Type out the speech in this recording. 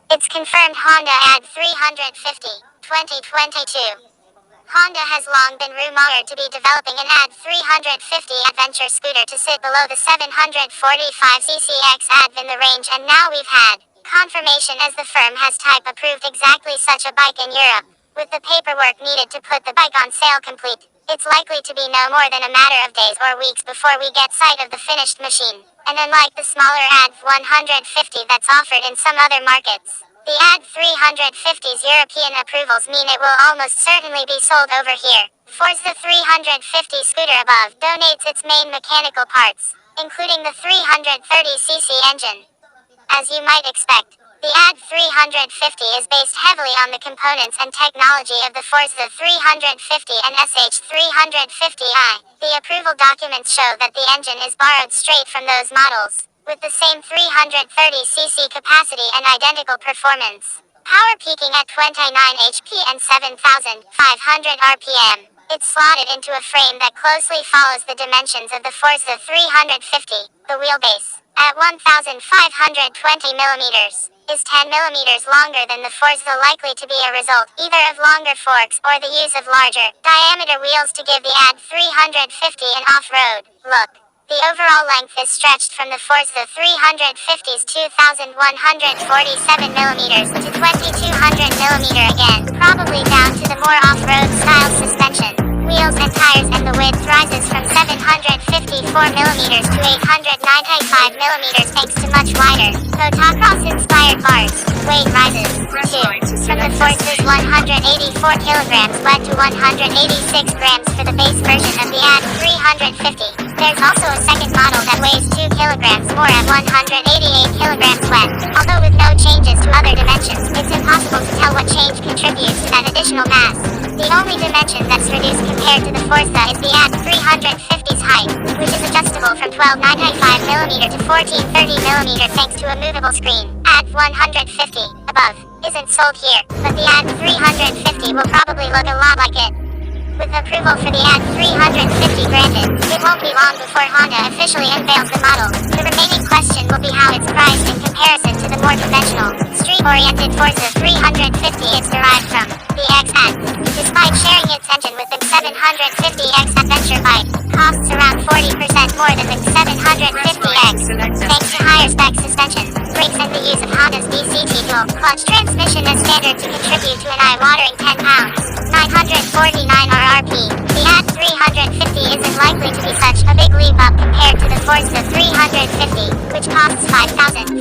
It's confirmed Honda Adv 350, 2022. Honda has long been rumored to be developing an Adv 350 adventure scooter to sit below the 745cc Adv in the range, and now we've had confirmation as the firm has type approved exactly such a bike in Europe. With the paperwork needed to put the bike on sale complete, it's likely to be no more than a matter of days or weeks before we get sight of the finished machine. And unlike the smaller Adv 150 that's offered in some other markets, the Adv 350's European approvals mean it will almost certainly be sold over here. Forza 350 scooter above donates its main mechanical parts, including the 330cc engine. As you might expect, the Adv 350 is based heavily on the components and technology of the Forza 350 and SH 350i. The approval documents show that the engine is borrowed straight from those models, with the same 330cc capacity and identical performance. Power peaking at 29 HP and 7,500 RPM. It's slotted into a frame that closely follows the dimensions of the Forza 350. The wheelbase, at 1,520mm, is 10mm longer than the Forza, likely to be a result either of longer forks or the use of larger diameter wheels to give the Adv 350 an off-road look. The overall length is stretched from the Forza 350's 2,147mm to 2,200mm again, probably down to the more off-road style suspension. Wheels and tires, and the width rises from 754mm to 895mm thanks to much wider motocross-inspired bars. Weight rises, too, from the Forza's 184kg wet to 186 grams for the base version of the Adv 350. There's also a second model that weighs 2 kilograms more at 188kg wet. Although with no changes to other dimensions, it's impossible to tell what change contributes to that additional mass. The only dimension that's reduced compared to the Forza is the Adv 350's height, which is adjustable from 12.95mm to 14.30mm thanks to a movable screen. Adv 150, above, isn't sold here, but the Adv 350 will probably look a lot like it. With approval for the Adv 350 granted, it won't be long before Honda officially unveils the model. The remaining question will be how it's priced in comparison to the more conventional, street-oriented Forza 350 it's derived from. The X-Adv, despite sharing its engine with the 750X adventure bike, costs around 40% more than the 750X, thanks to higher spec suspension, brakes, and the use of Honda's DCT dual-clutch transmission as standard to contribute to an eye-watering 10 pounds. 949 RRP. The Adv 350 isn't likely to be such a big leap up compared to the Forza 350, which costs £5,499.